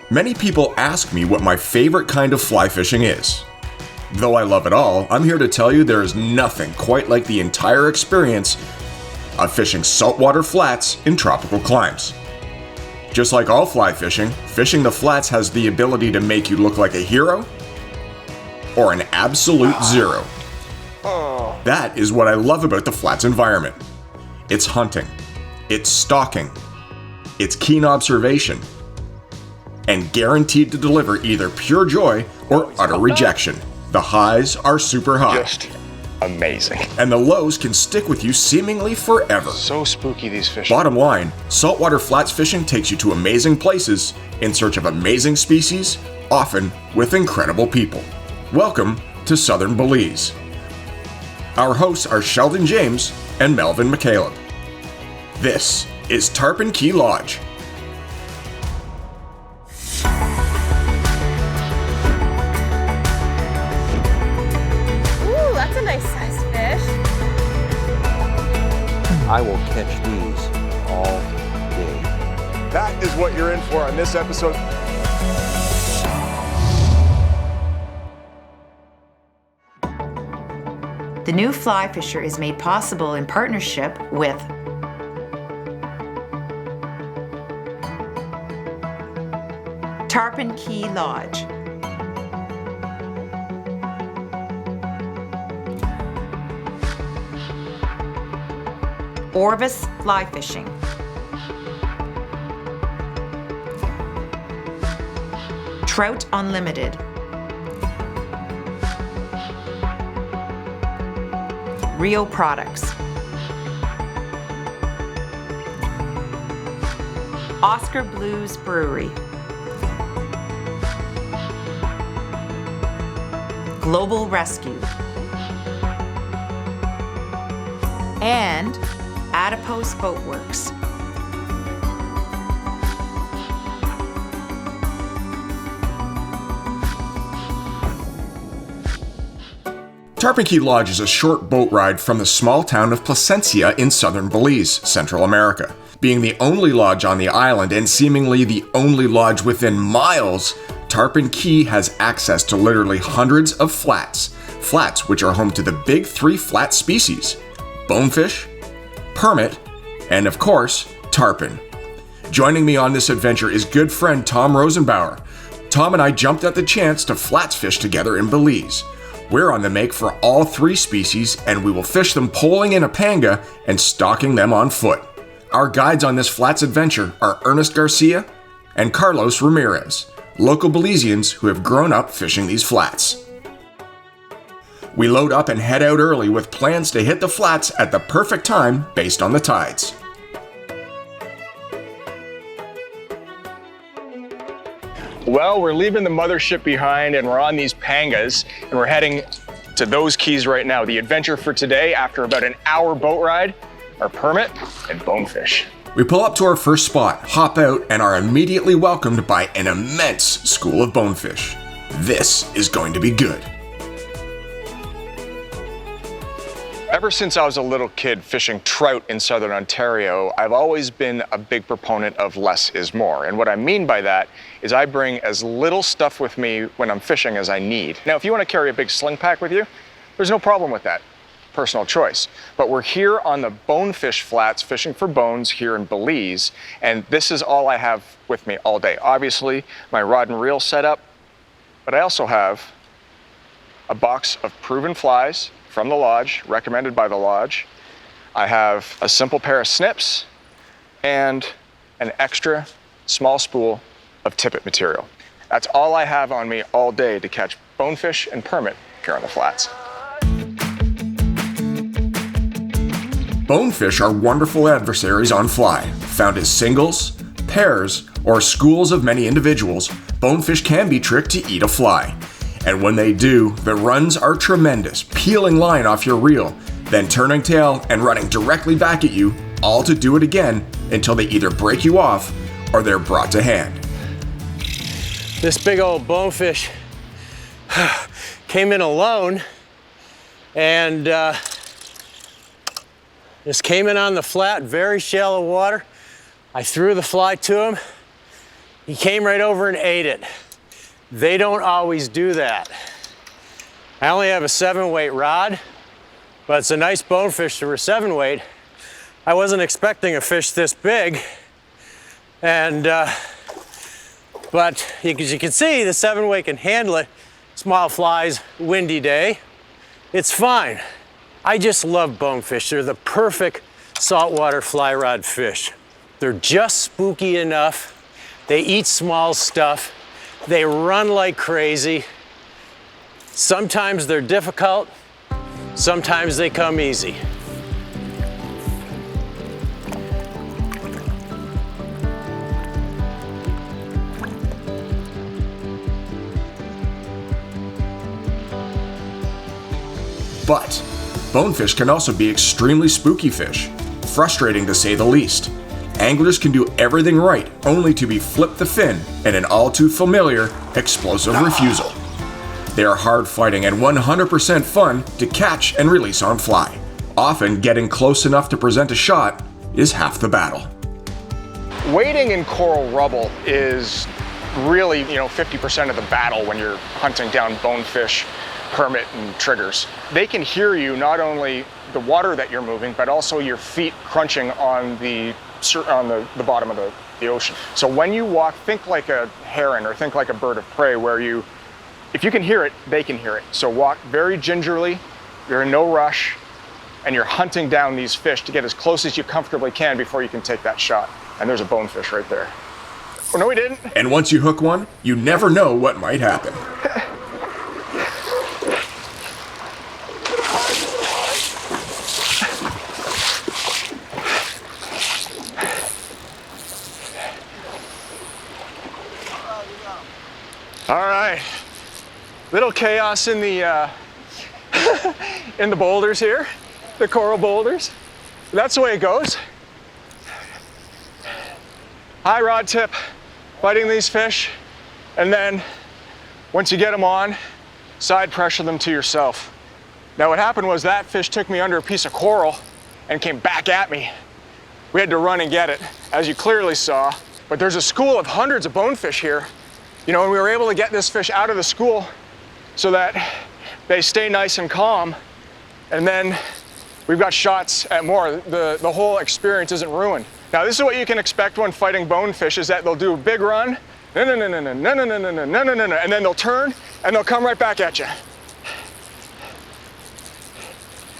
Many people ask me what my favorite kind of fly fishing is. Though I love it all, I'm here to tell you there is nothing quite like the entire experience of fishing saltwater flats in tropical climes. Just like all fly fishing, fishing the flats has the ability to make you look like a hero or an absolute zero. That is what I love about the flats environment. It's hunting, it's stalking, it's keen observation, and guaranteed to deliver either pure joy or utter rejection. The highs are super high. Just amazing. And the lows can stick with you seemingly forever. So spooky, these fish. Bottom line, saltwater flats fishing takes you to amazing places in search of amazing species, often with incredible people. Welcome to Southern Belize. Our hosts are Sheldon James and Melvin McCaleb. This is Tarpon Caye Lodge. Ooh, that's a nice sized fish. I will catch these all day. That is what you're in for on this episode. The new Fly Fisher is made possible in partnership with Tarpon Caye Lodge, Orvis Fly Fishing, Trout Unlimited, Rio Products, Oscar Blues Brewery, Global Rescue, and Adipose Boatworks. Tarpon Caye Lodge is a short boat ride from the small town of Placencia in southern Belize, Central America. Being the only lodge on the island and seemingly the only lodge within miles, Tarpon Caye has access to literally hundreds of flats. Flats which are home to the big three flat species: bonefish, permit, and of course, tarpon. Joining me on this adventure is good friend Tom Rosenbauer. Tom and I jumped at the chance to flats fish together in Belize. We're on the make for all three species, and we will fish them poling in a panga and stalking them on foot. Our guides on this flats adventure are Ernest Garcia and Carlos Ramirez, local Belizeans who have grown up fishing these flats. We load up and head out early with plans to hit the flats at the perfect time based on the tides. Well, we're leaving the mothership behind and we're on these pangas and we're heading to those keys right now. The adventure for today, after about an hour boat ride, are permit and bonefish. We pull up to our first spot, hop out, and are immediately welcomed by an immense school of bonefish. This is going to be good. Ever since I was a little kid fishing trout in southern Ontario, I've always been a big proponent of less is more. And what I mean by that is I bring as little stuff with me when I'm fishing as I need. Now, if you want to carry a big sling pack with you, there's no problem with that. Personal choice. But we're here on the Bonefish Flats fishing for bones here in Belize, and this is all I have with me all day. Obviously, my rod and reel setup, but I also have a box of proven flies from the lodge, recommended by the lodge. I have a simple pair of snips and an extra small spool of tippet material. That's all I have on me all day to catch bonefish and permit here on the flats. Bonefish are wonderful adversaries on fly. Found as singles, pairs, or schools of many individuals, bonefish can be tricked to eat a fly. And when they do, the runs are tremendous, peeling line off your reel, then turning tail and running directly back at you, all to do it again until they either break you off or they're brought to hand. This big old bonefish came in alone and just came in on the flat, very shallow water. I threw the fly to him He came right over and ate it. They don't always do that. I only have a 7-weight rod, but it's a nice bonefish for a 7-weight. I wasn't expecting a fish this big, and but as you can see, the 7-weight can handle it. Small flies, windy day, it's fine. I just love bonefish. They're the perfect saltwater fly rod fish. They're just spooky enough. They eat small stuff. They run like crazy. Sometimes they're difficult. Sometimes they come easy. But bonefish can also be extremely spooky fish, frustrating to say the least. Anglers can do everything right, only to be flipped the fin in an all too familiar explosive refusal. They are hard fighting and 100% fun to catch and release on fly. Often getting close enough to present a shot is half the battle. Wading in coral rubble is really, 50% of the battle when you're hunting down bonefish, hermit, and triggers. They can hear you, not only the water that you're moving, but also your feet crunching on the bottom of the ocean. So when you walk, think like a heron or think like a bird of prey, where if you can hear it, they can hear it. So walk very gingerly, you're in no rush, and you're hunting down these fish to get as close as you comfortably can before you can take that shot. And there's a bonefish right there. Oh, no, we didn't. And once you hook one, you never know what might happen. All right, little chaos in the in the boulders here, the coral boulders. That's the way it goes. High rod tip, fighting these fish, and then once you get them on, side pressure them to yourself. Now what happened was that fish took me under a piece of coral and came back at me. We had to run and get it, as you clearly saw, but there's a school of hundreds of bonefish here. And we were able to get this fish out of the school so that they stay nice and calm. And then we've got shots at more. The whole experience isn't ruined. Now, this is what you can expect when fighting bonefish, is that they'll do a big run, and then they'll turn and they'll come right back at you.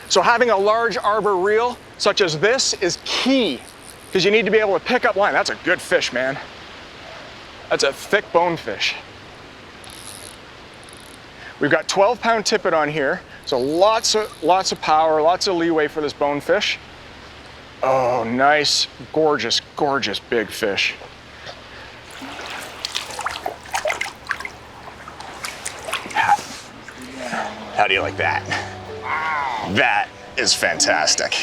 So having a large arbor reel such as this is key, because you need to be able to pick up line. That's a good fish, man. That's a thick bonefish. We've got 12-pound tippet on here, so lots of power, lots of leeway for this bonefish. Oh, nice, gorgeous, gorgeous big fish. How do you like that? That is fantastic.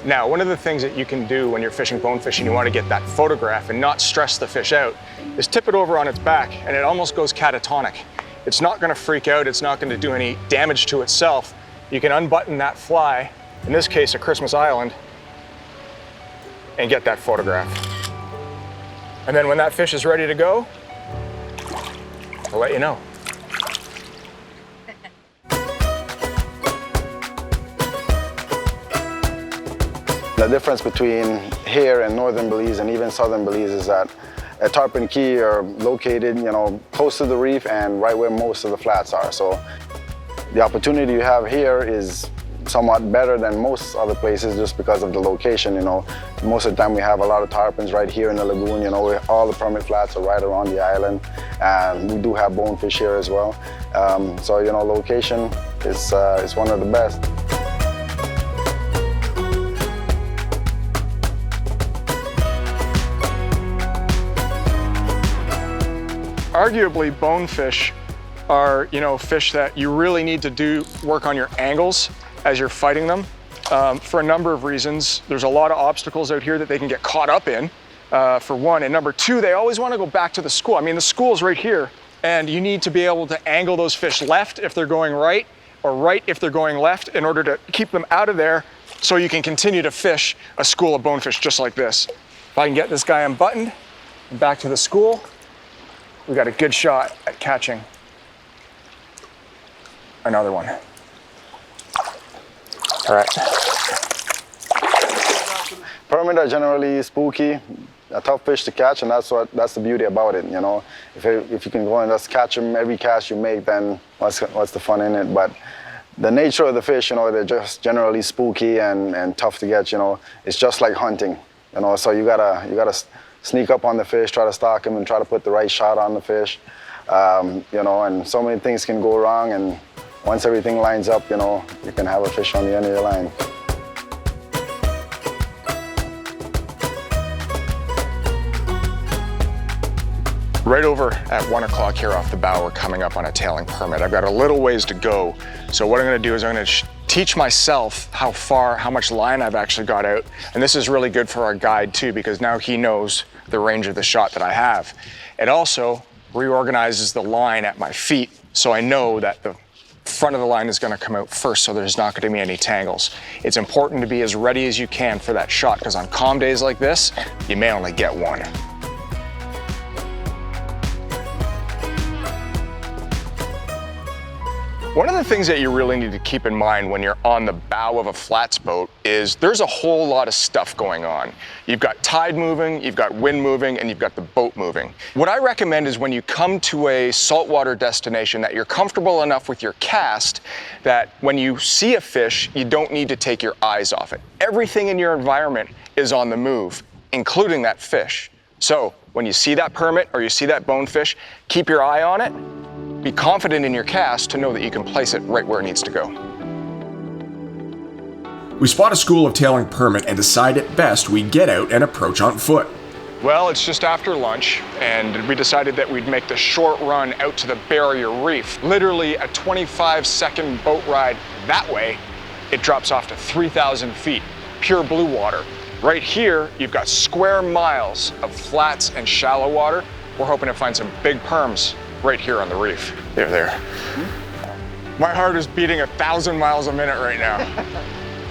Now, one of the things that you can do when you're fishing bonefish and you want to get that photograph and not stress the fish out is tip it over on its back, and it almost goes catatonic. It's not going to freak out, it's not going to do any damage to itself. You can unbutton that fly, in this case a Christmas Island, and get that photograph. And then when that fish is ready to go, I'll let you know. The difference between here and northern Belize and even southern Belize is that at Tarpon Caye are located, close to the reef and right where most of the flats are. So the opportunity you have here is somewhat better than most other places just because of the location. Most of the time we have a lot of tarpons right here in the lagoon. All the permit flats are right around the island, and we do have bonefish here as well. So location is one of the best. Arguably, bonefish are, fish that you really need to do work on your angles as you're fighting them for a number of reasons. There's a lot of obstacles out here that they can get caught up in, for one. And number two, they always want to go back to the school. I mean, the school's right here, and you need to be able to angle those fish left if they're going right, or right if they're going left, in order to keep them out of there so you can continue to fish a school of bonefish just like this. If I can get this guy unbuttoned, back to the school, we got a good shot at catching another one. All right. Permit are generally spooky, a tough fish to catch, and that's the beauty about it. You know, if you can go and just catch them every cast you make, then what's the fun in it? But the nature of the fish, you know, they're just generally spooky and tough to get. You know, it's just like hunting. You know, so you gotta sneak up on the fish, try to stalk him, and try to put the right shot on the fish. You know, and so many things can go wrong, and once everything lines up, you know, you can have a fish on the end of your line. Right over at 1 o'clock here off the bow, we're coming up on a tailing permit. I've got a little ways to go. So what I'm gonna do is I'm gonna teach myself how much line I've actually got out. And this is really good for our guide too, because now he knows the range of the shot that I have. It also reorganizes the line at my feet, so I know that the front of the line is gonna come out first, so there's not gonna be any tangles. It's important to be as ready as you can for that shot, because on calm days like this, you may only get one. One of the things that you really need to keep in mind when you're on the bow of a flats boat is there's a whole lot of stuff going on. You've got tide moving, you've got wind moving, and you've got the boat moving. What I recommend is when you come to a saltwater destination that you're comfortable enough with your cast that when you see a fish, you don't need to take your eyes off it. Everything in your environment is on the move, including that fish. So when you see that permit or you see that bonefish, keep your eye on it. Be confident in your cast to know that you can place it right where it needs to go. We spot a school of tailing permit and decide at best we get out and approach on foot. Well, it's just after lunch, and we decided that we'd make the short run out to the barrier reef. Literally a 25-second boat ride that way, it drops off to 3,000 feet, pure blue water. Right here, you've got square miles of flats and shallow water. We're hoping to find some big perms right here on the reef. There. My heart is beating 1,000 miles a minute right now.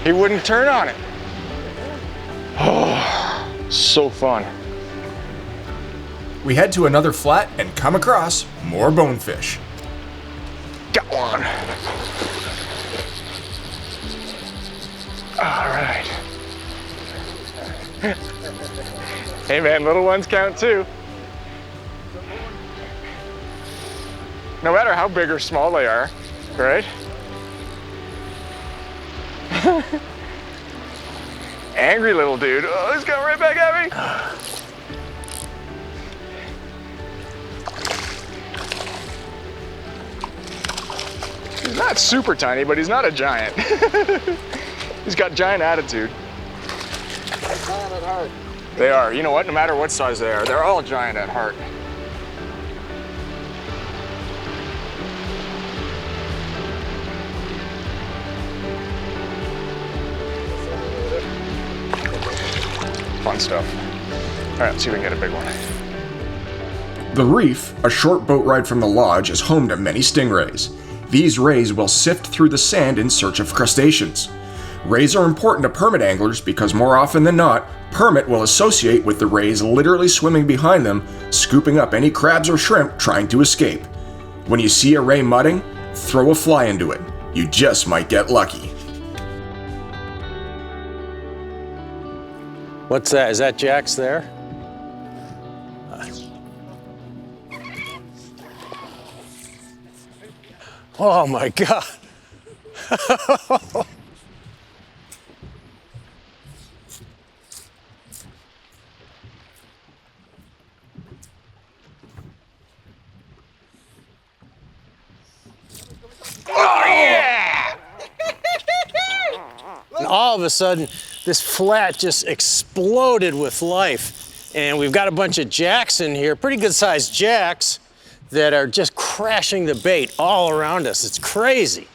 He wouldn't turn on it. Oh, so fun. We head to another flat and come across more bonefish. Got one. All right. Hey man, little ones count too. No matter how big or small they are, right? Angry little dude. Oh, he's coming right back at me. He's not super tiny, but he's not a giant. He's got giant attitude. Giant at heart. They are. You know what? No matter what size they are, they're all giant at heart. Fun stuff. All right, let's see if we can get a big one. The reef, a short boat ride from the lodge, is home to many stingrays. These rays will sift through the sand in search of crustaceans. Rays are important to permit anglers because more often than not, permit will associate with the rays literally swimming behind them, scooping up any crabs or shrimp trying to escape. When you see a ray mudding, throw a fly into it. You just might get lucky. What's that? Is that Jack's there? Oh my God. Oh yeah! And all of a sudden, this flat just exploded with life. And we've got a bunch of jacks in here, pretty good sized jacks, that are just crashing the bait all around us. It's crazy.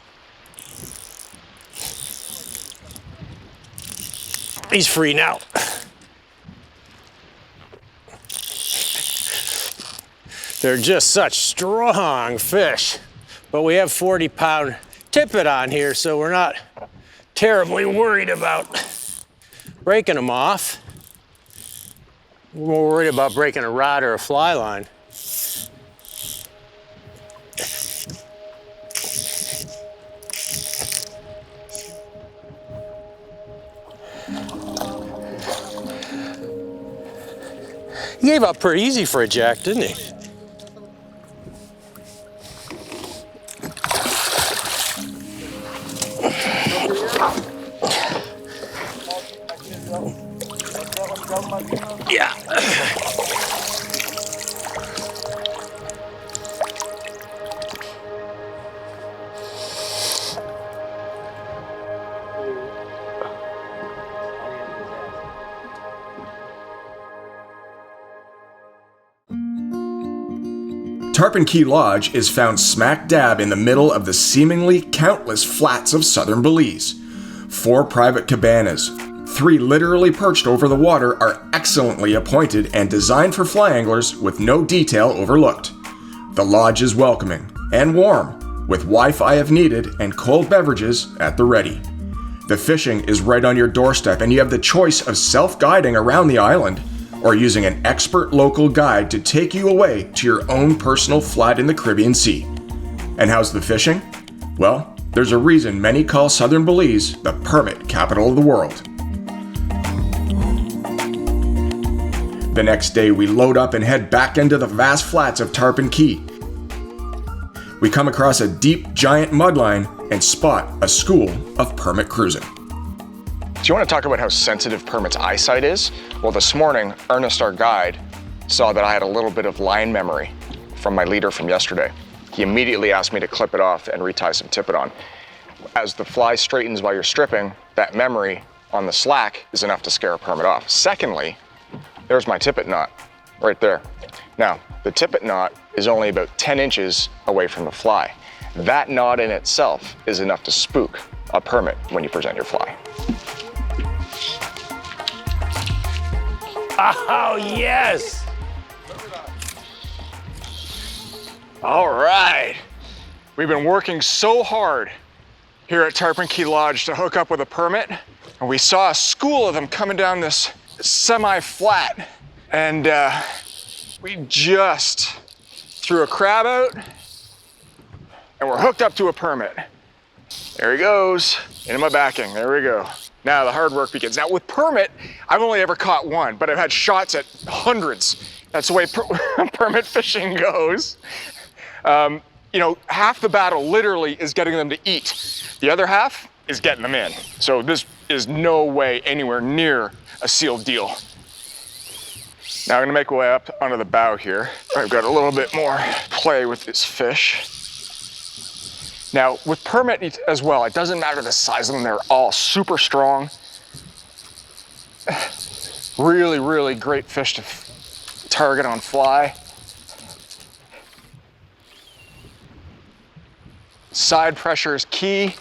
He's free now. They're just such strong fish. But we have 40-pound tippet on here, so we're not terribly worried about breaking them off. We're more worried about breaking a rod or a fly line. He gave up pretty easy for a jack, didn't he? Yeah. Tarpon Caye Lodge is found smack dab in the middle of the seemingly countless flats of southern Belize. 4 private cabanas, 3 literally perched over the water, are excellently appointed and designed for fly anglers with no detail overlooked. The lodge is welcoming and warm, with Wi-Fi if needed and cold beverages at the ready. The fishing is right on your doorstep, and you have the choice of self-guiding around the island or using an expert local guide to take you away to your own personal flat in the Caribbean Sea. And how's the fishing? Well, there's a reason many call southern Belize the permit capital of the world. The next day, we load up and head back into the vast flats of Tarpon Caye. We come across a deep, giant mudline and spot a school of permit cruising. Do you want to talk about how sensitive Permit's eyesight is? Well, this morning, Ernest, our guide, saw that I had a little bit of line memory from my leader from yesterday. He immediately asked me to clip it off and retie some tippet on. As the fly straightens while you're stripping, that memory on the slack is enough to scare a permit off. Secondly, there's my tippet knot right there. Now, the tippet knot is only about 10 inches away from the fly. That knot in itself is enough to spook a permit when you present your fly. Oh, yes! All right. We've been working so hard here at Tarpon Caye Lodge to hook up with a permit, and we saw a school of them coming down this semi-flat, and we just threw a crab out, and we're hooked up to a permit. There he goes, into my backing, there we go. Now the hard work begins. Now with permit, I've only ever caught one, but I've had shots at hundreds. That's the way permit fishing goes. You know, half the battle literally is getting them to eat. The other half is getting them in. So this is no way anywhere near a sealed deal. Now I'm gonna make my way up onto the bow here. I've got a little bit more play with this fish. Now, with permit as well, it doesn't matter the size of them, they're all super strong. Really, really great fish to target on fly. Side pressure is key.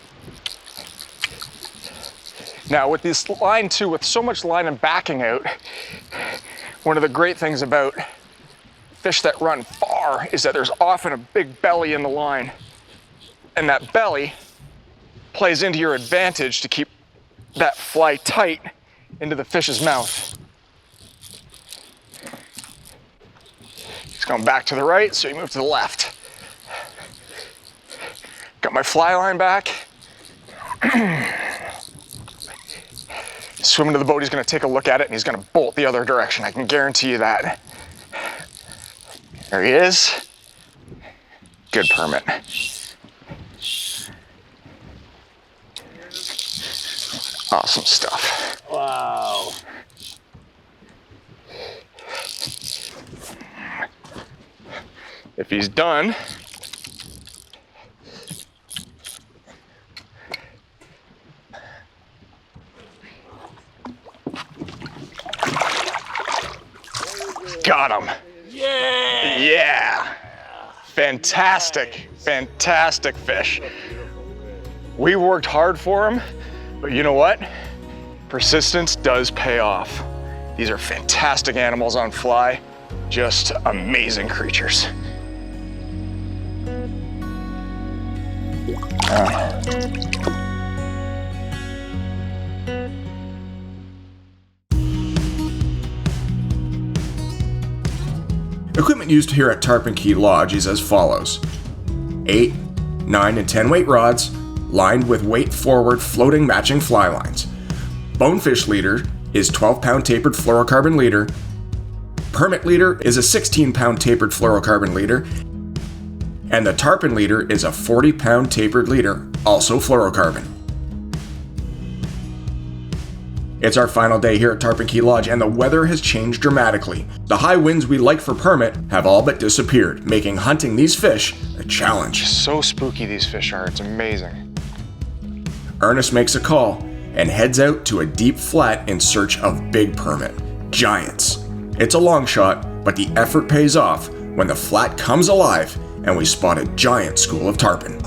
Now, with this line too, with so much line and backing out, one of the great things about fish that run far is that there's often a big belly in the line. And that belly plays into your advantage to keep that fly tight into the fish's mouth. He's going back to the right, so you move to the left. Got my fly line back. Swimming to the boat, he's gonna take a look at it and he's gonna bolt the other direction. I can guarantee you that. There he is. Good permit. Awesome stuff. Wow. If he's done, got him. Yeah! Yeah. Fantastic, fantastic fish. We worked hard for him, but you know what? Persistence does pay off. These are fantastic animals on fly, just amazing creatures. Equipment used here at Tarpon Caye Lodge is as follows: 8, 9, and 10 weight rods, lined with weight forward floating matching fly lines. Bonefish leader is 12-pound tapered fluorocarbon leader. Permit leader is a 16-pound tapered fluorocarbon leader. And the tarpon leader is a 40-pound tapered leader, also fluorocarbon. It's our final day here at Tarpon Caye Lodge, and the weather has changed dramatically. The high winds we like for permit have all but disappeared, making hunting these fish a challenge. So spooky these fish are, it's amazing. Ernest makes a call and heads out to a deep flat in search of big permit, giants. It's a long shot, but the effort pays off when the flat comes alive and we spot a giant school of tarpon.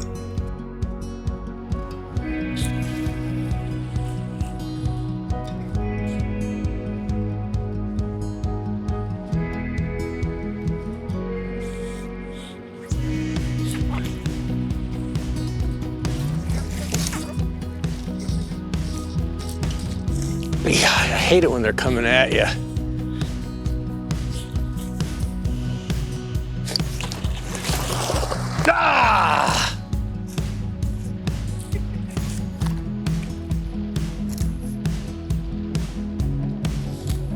Yeah, I hate it when they're coming at you. Ah!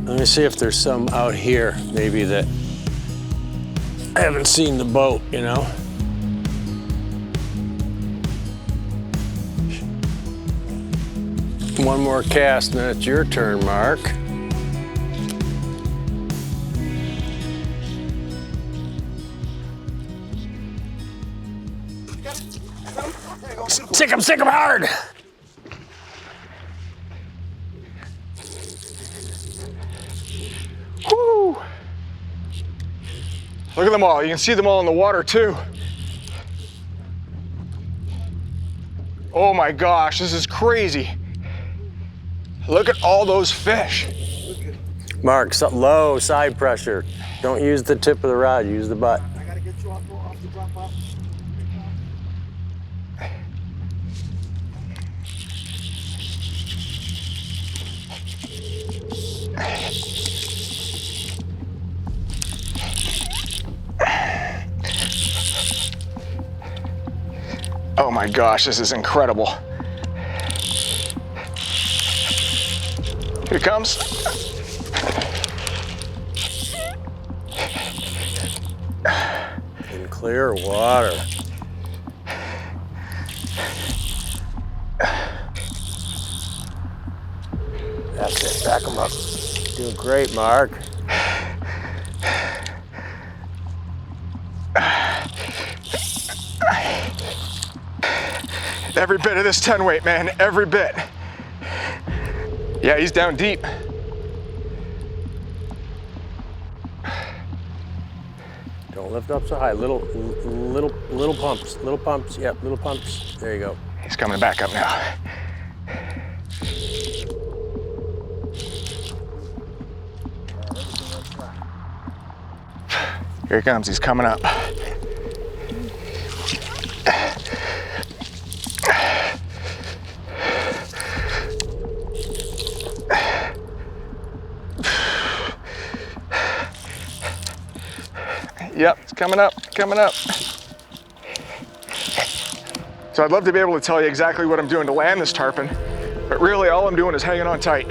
Let me see if there's some out here, maybe that I haven't seen the boat, you know? One more cast, and then it's your turn, Mark. Sick 'em hard! Woo! Look at them all. You can see them all in the water too. Oh my gosh, this is crazy. Look at all those fish. Mark, low side pressure. Don't use the tip of the rod, use the butt. I gotta get you off the drop off. Oh my gosh, this is incredible. Here it comes. In clear water. That's it, back them up. Doing great, Mark. Every bit of this 10 weight, man, every bit. Yeah, he's down deep. Don't lift up so high. Little pumps. Yep, little pumps. There you go. He's coming back up now. Here he comes, he's coming up. Yep, it's coming up, coming up. So I'd love to be able to tell you exactly what I'm doing to land this tarpon, but really all I'm doing is hanging on tight.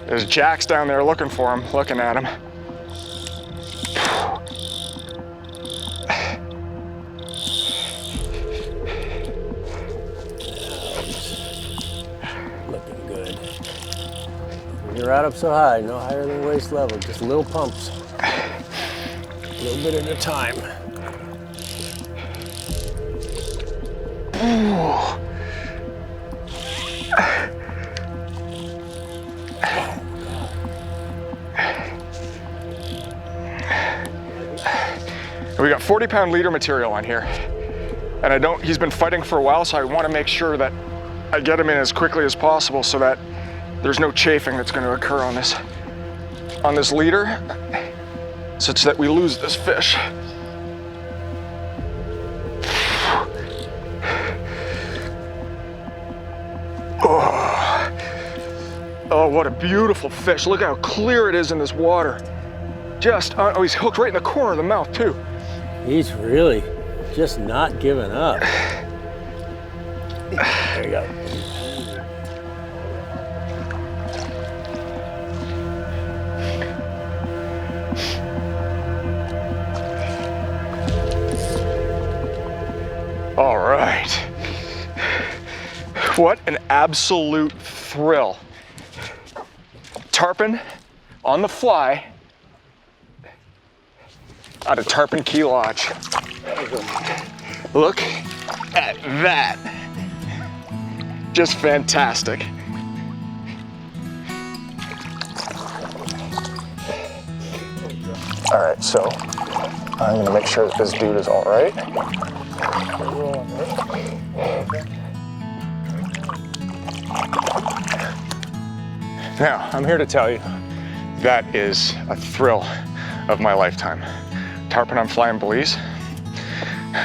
There's jacks down there looking for him, looking at him. Looking good. You're right up so high, no higher than waist level, just little pumps. A little bit at a time. Ooh. We got 40-pound leader material on here. And he's been fighting for a while, so I want to make sure that I get him in as quickly as possible so that there's no chafing that's going to occur on this leader, such that we lose this fish. Oh what a beautiful fish. Look how clear it is in this water. Just, oh, he's hooked right in the corner of the mouth too. He's really just not giving up. There you go. All right. What an absolute thrill. Tarpon on the fly out of Tarpon Caye Lodge. Look at that. Just fantastic. All right, so I'm gonna make sure that this dude is all right. Now, I'm here to tell you, that is a thrill of my lifetime. Tarpon on fly in Belize,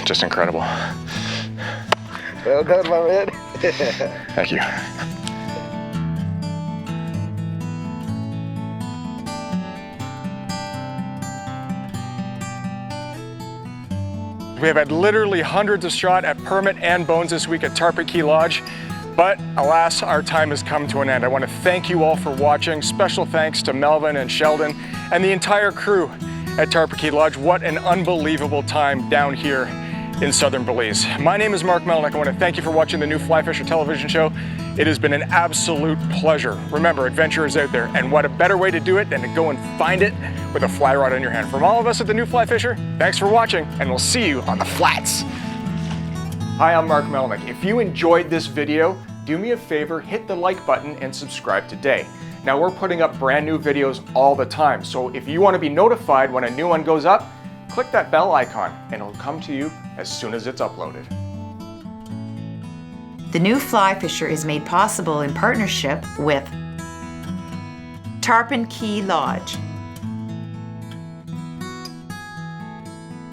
just incredible. Well done, my man. Thank you. We have had literally hundreds of shot at permit and bones this week at Tarpon Caye Lodge, but alas, our time has come to an end. I want to thank you all for watching. Special thanks to Melvin and Sheldon and the entire crew at Tarpon Caye Lodge. What an unbelievable time down here in southern Belize. My name is Mark Melnyk. I want to thank you for watching the new Fly Fisher television show. It has been an absolute pleasure. Remember, adventure is out there, and what a better way to do it than to go and find it with a fly rod in your hand. From all of us at the new Fly Fisher, thanks for watching, and we'll see you on the flats. Hi, I'm Mark Melnyk. If you enjoyed this video, do me a favor, hit the like button and subscribe today. Now, we're putting up brand new videos all the time, so if you want to be notified when a new one goes up, click that bell icon and it'll come to you as soon as it's uploaded. The new Fly Fisher is made possible in partnership with Tarpon Caye Lodge,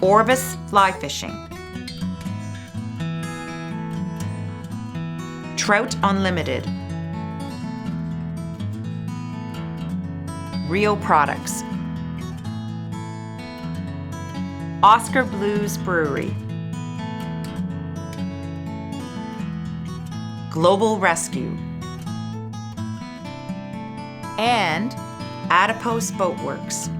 Orvis Fly Fishing, Trout Unlimited, Rio Products, Oscar Blues Brewery, Global Rescue, and Adipose Boatworks.